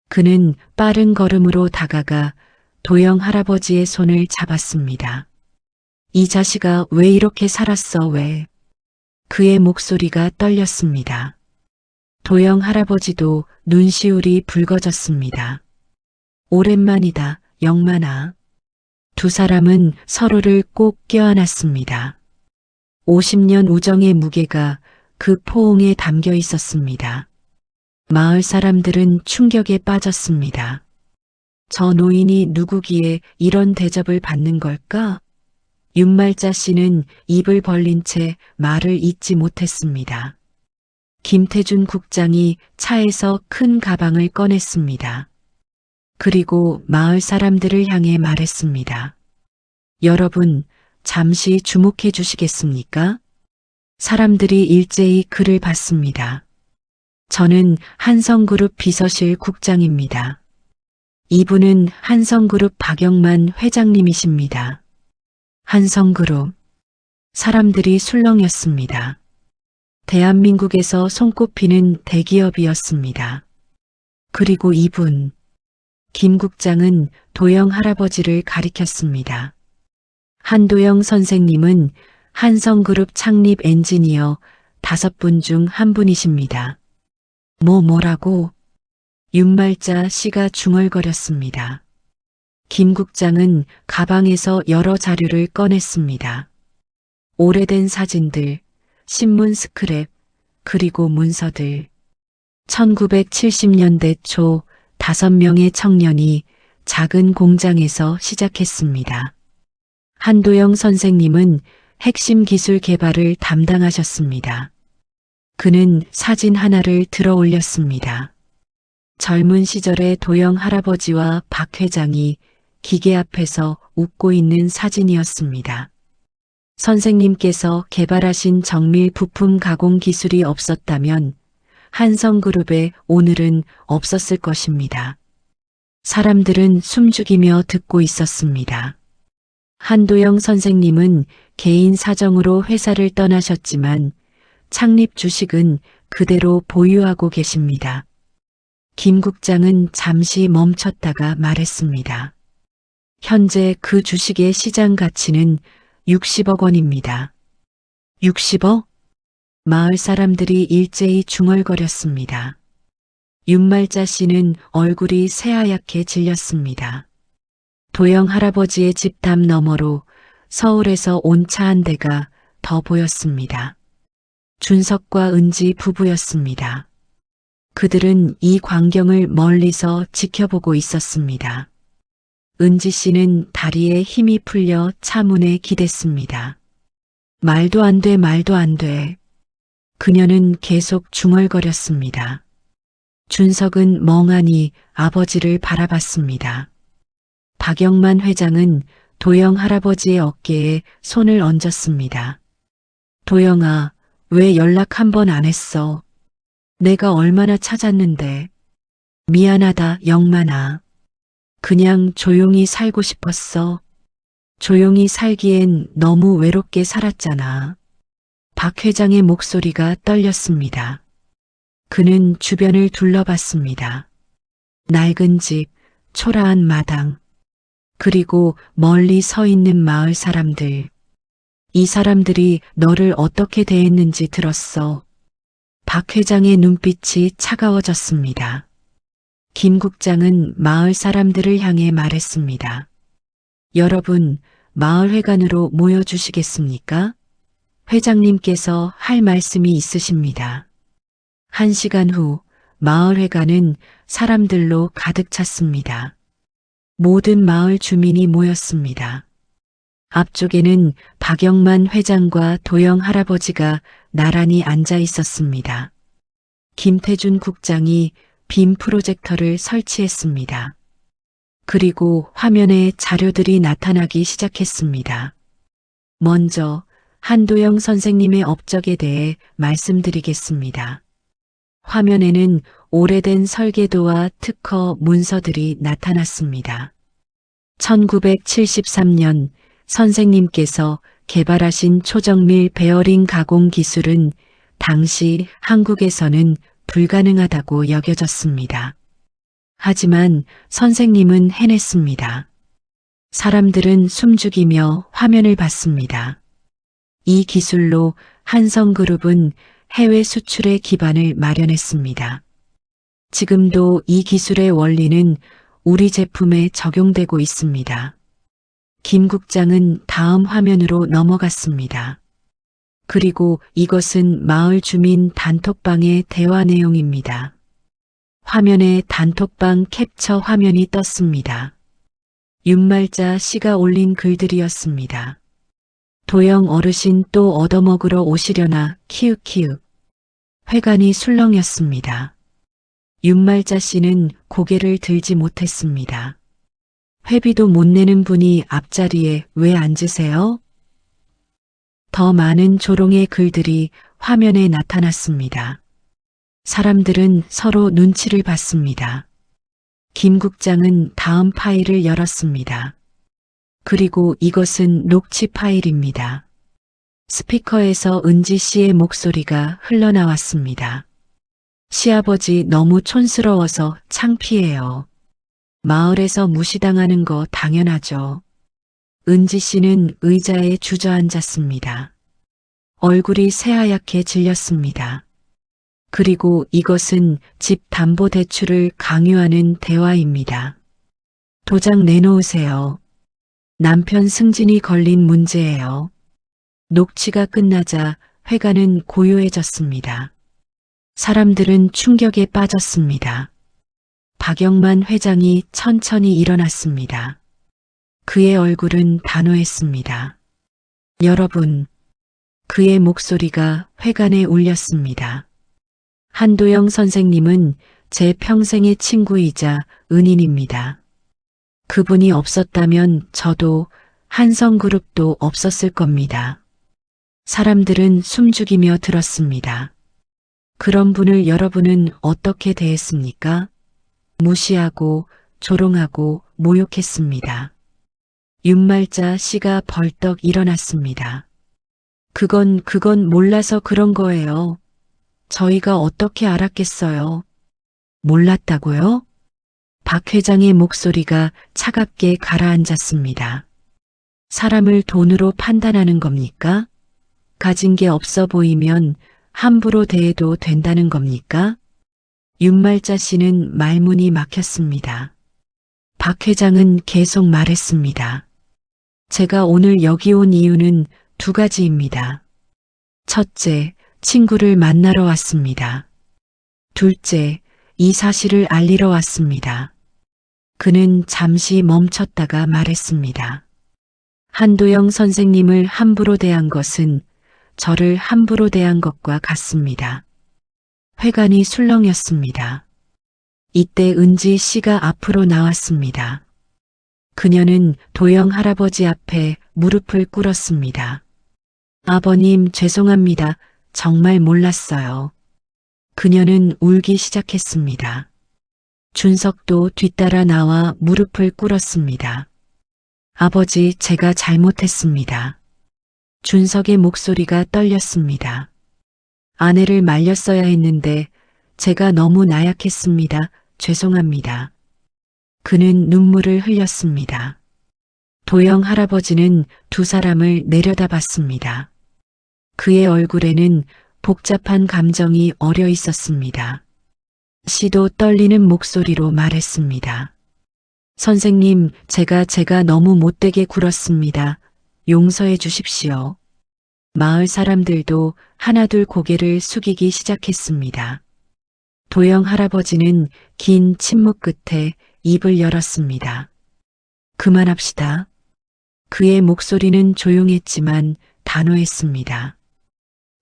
그는 빠른 걸음으로 다가가 도영 할아버지의 손을 잡았습니다. 이 자식아, 왜 이렇게 살았어, 왜? 그의 목소리가 떨렸습니다. 도영 할아버지도 눈시울이 붉어졌습니다. 오랜만이다, 영만아. 두 사람은 서로를 꼭 껴안았습니다. 50년 우정의 무게가 그 포옹에 담겨 있었습니다. 마을 사람들은 충격에 빠졌습니다. 저 노인이 누구기에 이런 대접을 받는 걸까? 윤말자 씨는 입을 벌린 채 말을 잇지 못했습니다. 김태준 국장이 차에서 큰 가방을 꺼냈습니다. 그리고 마을 사람들을 향해 말했습니다. 여러분, 잠시 주목해 주시겠습니까? 사람들이 일제히 그를 봤습니다. 저는 한성그룹 비서실 국장입니다. 이분은 한성그룹 박영만 회장님이십니다. 한성그룹. 사람들이 술렁였습니다. 대한민국에서 손꼽히는 대기업이었습니다. 그리고 이분. 김 국장은 도영 할아버지를 가리켰습니다. 한도영 선생님은 한성그룹 창립 엔지니어 5분 중 한 분이십니다. 뭐라고? 윤말자 씨가 중얼거렸습니다. 김 국장은 가방에서 여러 자료를 꺼냈습니다. 오래된 사진들, 신문 스크랩, 그리고 문서들. 1970년대 초 5명의 청년이 작은 공장에서 시작했습니다. 한도영 선생님은 핵심 기술 개발을 담당하셨습니다. 그는 사진 하나를 들어 올렸습니다. 젊은 시절의 도영 할아버지와 박 회장이 기계 앞에서 웃고 있는 사진이었습니다. 선생님께서 개발하신 정밀 부품 가공 기술이 없었다면 한성그룹의 오늘은 없었을 것입니다. 사람들은 숨죽이며 듣고 있었습니다. 한도영 선생님은 개인 사정으로 회사를 떠나셨지만 창립 주식은 그대로 보유하고 계십니다. 김 국장은 잠시 멈췄다가 말했습니다. 현재 그 주식의 시장 가치는 60억 원입니다. 60억? 마을 사람들이 일제히 중얼거렸습니다. 윤말자 씨는 얼굴이 새하얗게 질렸습니다. 도영 할아버지의 집담 너머로 서울에서 온 차 한 대가 더 보였습니다. 준석과 은지 부부였습니다. 그들은 이 광경을 멀리서 지켜보고 있었습니다. 은지 씨는 다리에 힘이 풀려 차 문에 기댔습니다. 말도 안 돼, 말도 안 돼. 그녀는 계속 중얼거렸습니다. 준석은 멍하니 아버지를 바라봤습니다. 박영만 회장은 도영 할아버지의 어깨에 손을 얹었습니다. 도영아, 왜 연락 한 번 안 했어? 내가 얼마나 찾았는데. 미안하다, 영만아. 그냥 조용히 살고 싶었어. 조용히 살기엔 너무 외롭게 살았잖아. 박 회장의 목소리가 떨렸습니다. 그는 주변을 둘러봤습니다. 낡은 집, 초라한 마당, 그리고 멀리 서 있는 마을 사람들. 이 사람들이 너를 어떻게 대했는지 들었어. 박 회장의 눈빛이 차가워졌습니다. 김 국장은 마을 사람들을 향해 말했습니다. 여러분, 마을 회관으로 모여주시겠습니까? 회장님께서 할 말씀이 있으십니다. 1시간 후 마을 회관은 사람들로 가득 찼습니다. 모든 마을 주민이 모였습니다. 앞쪽에는 박영만 회장과 도영 할아버지가 나란히 앉아 있었습니다. 김태준 국장이 빔 프로젝터를 설치했습니다. 그리고 화면에 자료들이 나타나기 시작했습니다. 먼저 한도영 선생님의 업적에 대해 말씀드리겠습니다. 화면에는 오래된 설계도와 특허 문서들이 나타났습니다. 1973년 선생님께서 개발하신 초정밀 베어링 가공 기술은 당시 한국에서는 불가능하다고 여겨졌습니다. 하지만 선생님은 해냈습니다. 사람들은 숨죽이며 화면을 봤습니다. 이 기술로 한성그룹은 해외 수출의 기반을 마련했습니다. 지금도 이 기술의 원리는 우리 제품에 적용되고 있습니다. 김 국장은 다음 화면으로 넘어갔습니다. 그리고 이것은 마을 주민 단톡방의 대화 내용입니다. 화면에 단톡방 캡처 화면이 떴습니다. 윤말자 씨가 올린 글들이었습니다. 도영 어르신 또 얻어먹으러 오시려나 키읔키읔. 회관이 술렁였습니다. 윤말자 씨는 고개를 들지 못했습니다. 회비도 못 내는 분이 앞자리에 왜 앉으세요? 더 많은 조롱의 글들이 화면에 나타났습니다. 사람들은 서로 눈치를 봤습니다. 김 국장은 다음 파일을 열었습니다. 그리고 이것은 녹취 파일입니다. 스피커에서 은지 씨의 목소리가 흘러나왔습니다. 시아버지 너무 촌스러워서 창피해요. 마을에서 무시당하는 거 당연하죠. 은지 씨는 의자에 주저앉았습니다. 얼굴이 새하얗게 질렸습니다. 그리고 이것은 집 담보 대출을 강요하는 대화입니다. 도장 내놓으세요. 남편 승진이 걸린 문제예요. 녹취가 끝나자 회관은 고요해졌습니다. 사람들은 충격에 빠졌습니다. 박영만 회장이 천천히 일어났습니다. 그의 얼굴은 단호했습니다. 여러분, 그의 목소리가 회관에 울렸습니다. 한도영 선생님은 제 평생의 친구이자 은인입니다. 그분이 없었다면 저도 한성그룹도 없었을 겁니다. 사람들은 숨죽이며 들었습니다. 그런 분을 여러분은 어떻게 대했습니까? 무시하고 조롱하고 모욕했습니다. 윤말자 씨가 벌떡 일어났습니다. 그건 몰라서 그런 거예요. 저희가 어떻게 알았겠어요? 몰랐다고요? 박 회장의 목소리가 차갑게 가라앉았습니다. 사람을 돈으로 판단하는 겁니까? 가진 게 없어 보이면 함부로 대해도 된다는 겁니까? 윤말자 씨는 말문이 막혔습니다. 박 회장은 계속 말했습니다. 제가 오늘 여기 온 이유는 두 가지입니다. 첫째, 친구를 만나러 왔습니다. 둘째, 이 사실을 알리러 왔습니다. 그는 잠시 멈췄다가 말했습니다. 한도영 선생님을 함부로 대한 것은 저를 함부로 대한 것과 같습니다. 회관이 술렁였습니다. 이때 은지 씨가 앞으로 나왔습니다. 그녀는 도영 할아버지 앞에 무릎을 꿇었습니다. 아버님, 죄송합니다. 정말 몰랐어요. 그녀는 울기 시작했습니다. 준석도 뒤따라 나와 무릎을 꿇었습니다. 아버지, 제가 잘못했습니다. 준석의 목소리가 떨렸습니다. 아내를 말렸어야 했는데 제가 너무 나약했습니다. 죄송합니다. 그는 눈물을 흘렸습니다. 도영 할아버지는 두 사람을 내려다봤습니다. 그의 얼굴에는 복잡한 감정이 어려 있었습니다. 시도 떨리는 목소리로 말했습니다. 선생님, 제가 너무 못되게 굴었습니다. 용서해 주십시오. 마을 사람들도 하나둘 고개를 숙이기 시작했습니다. 도영 할아버지는 긴 침묵 끝에 입을 열었습니다. 그만합시다. 그의 목소리는 조용했지만 단호했습니다.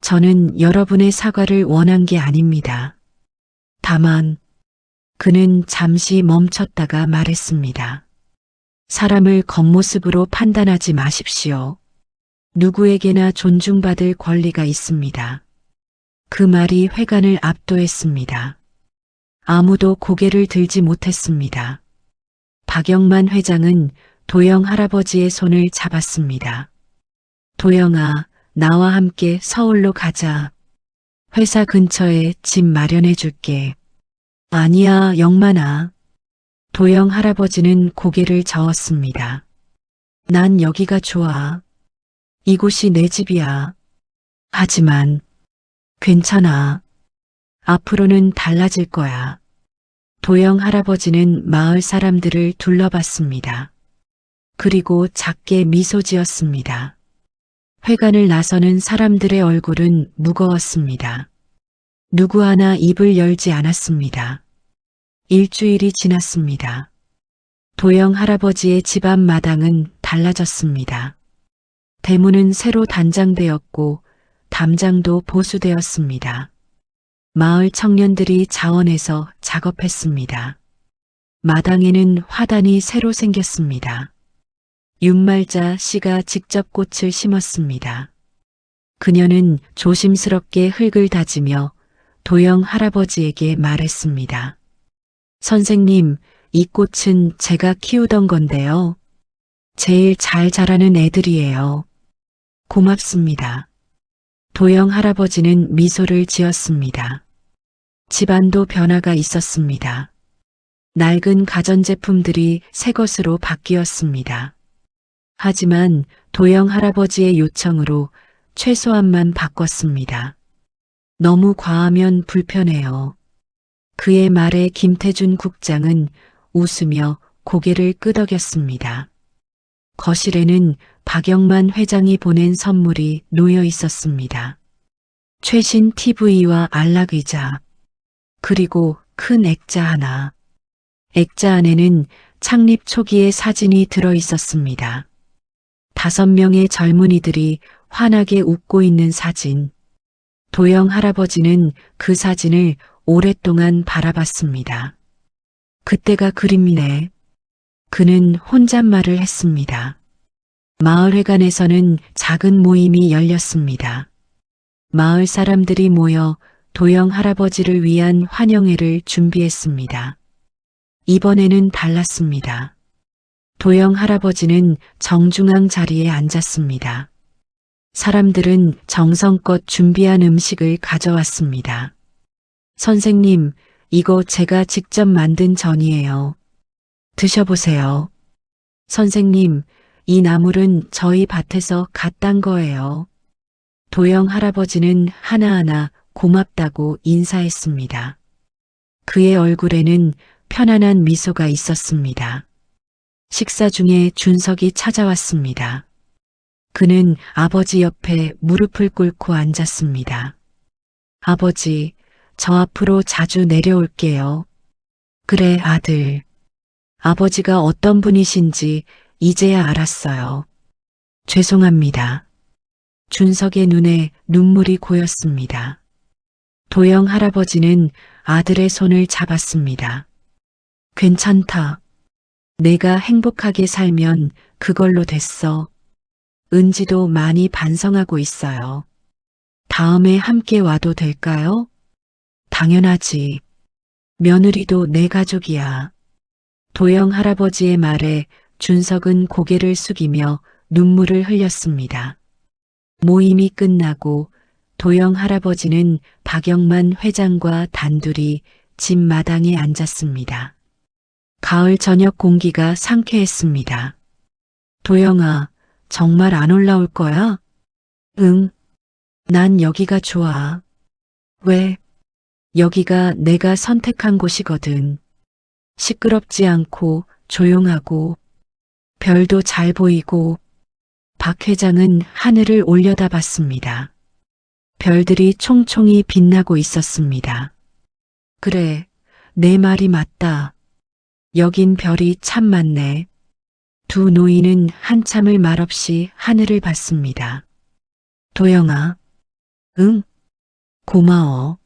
저는 여러분의 사과를 원한 게 아닙니다. 다만, 그는 잠시 멈췄다가 말했습니다. 사람을 겉모습으로 판단하지 마십시오. 누구에게나 존중받을 권리가 있습니다. 그 말이 회관을 압도했습니다. 아무도 고개를 들지 못했습니다. 박영만 회장은 도영 할아버지의 손을 잡았습니다. 도영아, 나와 함께 서울로 가자. 회사 근처에 집 마련해 줄게. 아니야, 영만아. 도영 할아버지는 고개를 저었습니다. 난 여기가 좋아. 이곳이 내 집이야. 하지만 괜찮아. 앞으로는 달라질 거야. 도영 할아버지는 마을 사람들을 둘러봤습니다. 그리고 작게 미소 지었습니다. 회관을 나서는 사람들의 얼굴은 무거웠습니다. 누구 하나 입을 열지 않았습니다. 일주일이 지났습니다. 도영 할아버지의 집 앞 마당은 달라졌습니다. 대문은 새로 단장되었고 담장도 보수되었습니다. 마을 청년들이 자원해서 작업했습니다. 마당에는 화단이 새로 생겼습니다. 윤말자 씨가 직접 꽃을 심었습니다. 그녀는 조심스럽게 흙을 다지며 도영 할아버지에게 말했습니다. 선생님, 이 꽃은 제가 키우던 건데요. 제일 잘 자라는 애들이에요. 고맙습니다. 도영 할아버지는 미소를 지었습니다. 집안도 변화가 있었습니다. 낡은 가전제품들이 새 것으로 바뀌었습니다. 하지만 도영 할아버지의 요청으로 최소한만 바꿨습니다. 너무 과하면 불편해요. 그의 말에 김태준 국장은 웃으며 고개를 끄덕였습니다. 거실에는 박영만 회장이 보낸 선물이 놓여 있었습니다. 최신 TV와 안락의자, 그리고 큰 액자 하나. 액자 안에는 창립 초기의 사진이 들어 있었습니다. 5명의 젊은이들이 환하게 웃고 있는 사진. 도영 할아버지는 그 사진을 오랫동안 바라봤습니다. 그때가 그립네. 그는 혼잣말을 했습니다. 마을회관에서는 작은 모임이 열렸습니다. 마을 사람들이 모여 도영 할아버지를 위한 환영회를 준비했습니다. 이번에는 달랐습니다. 도영 할아버지는 정중앙 자리에 앉았습니다. 사람들은 정성껏 준비한 음식을 가져왔습니다. 선생님, 이거 제가 직접 만든 전이에요. 드셔보세요. 선생님, 이 나물은 저희 밭에서 갓 딴 거예요. 도영 할아버지는 하나하나 고맙다고 인사했습니다. 그의 얼굴에는 편안한 미소가 있었습니다. 식사 중에 준석이 찾아왔습니다. 그는 아버지 옆에 무릎을 꿇고 앉았습니다. 아버지, 저 앞으로 자주 내려올게요. 그래, 아들. 아버지가 어떤 분이신지 이제야 알았어요. 죄송합니다. 준석의 눈에 눈물이 고였습니다. 도영 할아버지는 아들의 손을 잡았습니다. 괜찮다. 내가 행복하게 살면 그걸로 됐어. 은지도 많이 반성하고 있어요. 다음에 함께 와도 될까요? 당연하지. 며느리도 내 가족이야. 도영 할아버지의 말에 준석은 고개를 숙이며 눈물을 흘렸습니다. 모임이 끝나고 도영 할아버지는 박영만 회장과 단둘이 집 마당에 앉았습니다. 가을 저녁 공기가 상쾌했습니다. 도영아, 정말 안 올라올 거야? 응. 난 여기가 좋아. 왜? 여기가 내가 선택한 곳이거든. 시끄럽지 않고 조용하고 별도 잘 보이고. 박 회장은 하늘을 올려다봤습니다. 별들이 총총히 빛나고 있었습니다. 그래, 내 말이 맞다. 여긴 별이 참 많네. 두 노인은 한참을 말없이 하늘을 봤습니다. 도영아, 응? 고마워.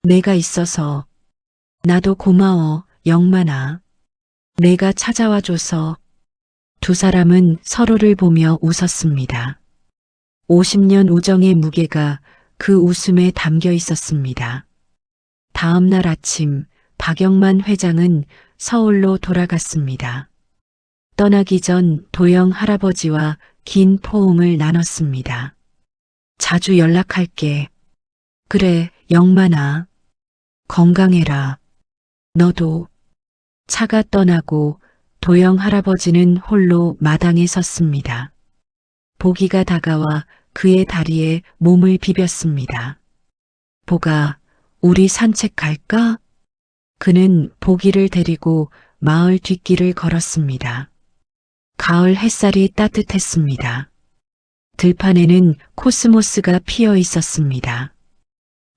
내가 있어서. 나도 고마워, 영만아. 내가 찾아와줘서. 두 사람은 서로를 보며 웃었습니다. 50년 우정의 무게가 그 웃음에 담겨 있었습니다. 다음 날 아침, 박영만 회장은 서울로 돌아갔습니다. 떠나기 전 도영 할아버지와 긴 포옹을 나눴습니다. 자주 연락할게. 그래, 영만아. 건강해라. 너도. 차가 떠나고 도영 할아버지는 홀로 마당에 섰습니다. 보기가 다가와 그의 다리에 몸을 비볐습니다. 보가, 우리 산책 갈까? 그는 보기를 데리고 마을 뒷길을 걸었습니다. 가을 햇살이 따뜻했습니다. 들판에는 코스모스가 피어 있었습니다.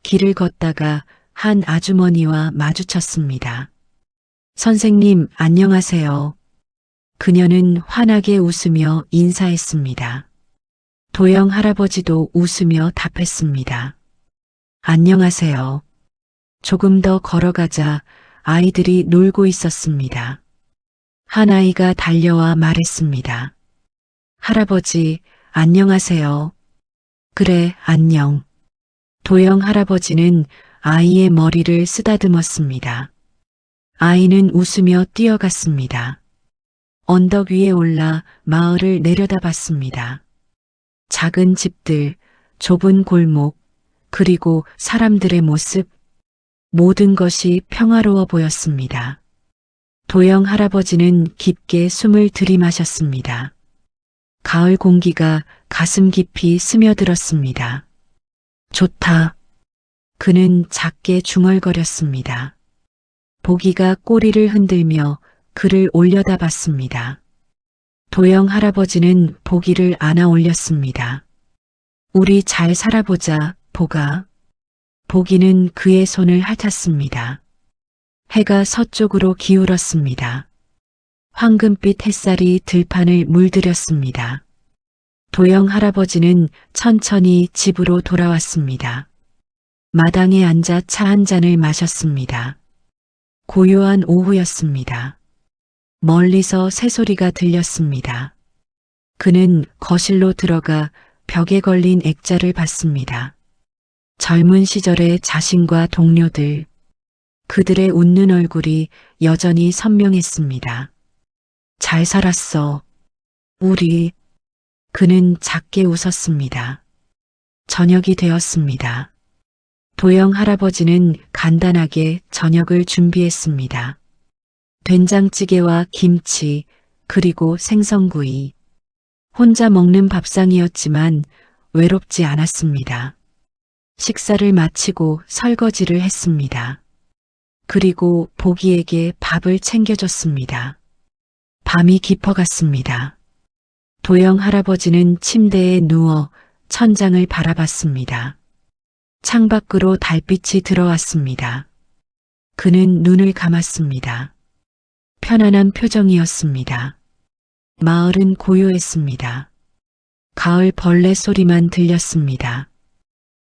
길을 걷다가 한 아주머니와 마주쳤습니다. 선생님, 안녕하세요. 그녀는 환하게 웃으며 인사했습니다. 도영 할아버지도 웃으며 답했습니다. 안녕하세요. 조금 더 걸어가자 아이들이 놀고 있었습니다. 한 아이가 달려와 말했습니다. 할아버지, 안녕하세요. 그래, 안녕. 도영 할아버지는 아이의 머리를 쓰다듬었습니다. 아이는 웃으며 뛰어갔습니다. 언덕 위에 올라 마을을 내려다봤습니다. 작은 집들, 좁은 골목, 그리고 사람들의 모습, 모든 것이 평화로워 보였습니다. 도영 할아버지는 깊게 숨을 들이마셨습니다. 가을 공기가 가슴 깊이 스며들었습니다. 좋다. 그는 작게 중얼거렸습니다. 보기가 꼬리를 흔들며 그를 올려다봤습니다. 도영 할아버지는 보기를 안아 올렸습니다. 우리 잘 살아보자, 보가. 보기는 그의 손을 핥았습니다. 해가 서쪽으로 기울었습니다. 황금빛 햇살이 들판을 물들였습니다. 도영 할아버지는 천천히 집으로 돌아왔습니다. 마당에 앉아 차 한 잔을 마셨습니다. 고요한 오후였습니다. 멀리서 새소리가 들렸습니다. 그는 거실로 들어가 벽에 걸린 액자를 봤습니다. 젊은 시절의 자신과 동료들, 그들의 웃는 얼굴이 여전히 선명했습니다. 잘 살았어. 우리. 그는 작게 웃었습니다. 저녁이 되었습니다. 도영 할아버지는 간단하게 저녁을 준비했습니다. 된장찌개와 김치, 그리고 생선구이. 혼자 먹는 밥상이었지만 외롭지 않았습니다. 식사를 마치고 설거지를 했습니다. 그리고 보기에게 밥을 챙겨줬습니다. 밤이 깊어갔습니다. 도영 할아버지는 침대에 누워 천장을 바라봤습니다. 창밖으로 달빛이 들어왔습니다. 그는 눈을 감았습니다. 편안한 표정이었습니다. 마을은 고요했습니다. 가을 벌레 소리만 들렸습니다.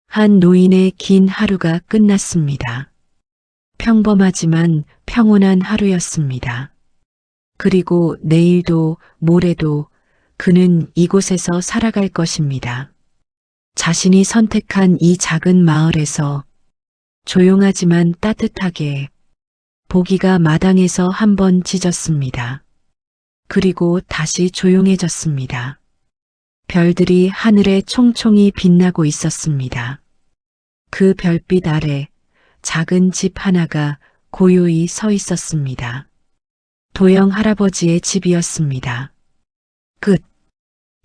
한 노인의 긴 하루가 끝났습니다. 평범하지만 평온한 하루였습니다. 그리고 내일도 모레도 그는 이곳에서 살아갈 것입니다. 자신이 선택한 이 작은 마을에서 조용하지만 따뜻하게. 보기가 마당에서 한 번 짖었습니다. 그리고 다시 조용해졌습니다. 별들이 하늘에 총총히 빛나고 있었습니다. 그 별빛 아래 작은 집 하나가 고요히 서 있었습니다. 도영 할아버지의 집이었습니다. 끝.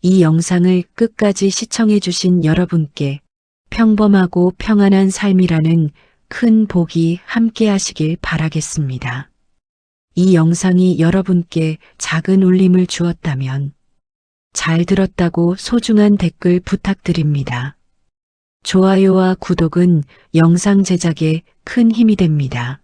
이 영상을 끝까지 시청해주신 여러분께 평범하고 평안한 삶이라는 큰 복이 함께 하시길 바라겠습니다. 이 영상이 여러분께 작은 울림을 주었다면 잘 들었다고 소중한 댓글 부탁드립니다. 좋아요와 구독은 영상 제작에 큰 힘이 됩니다.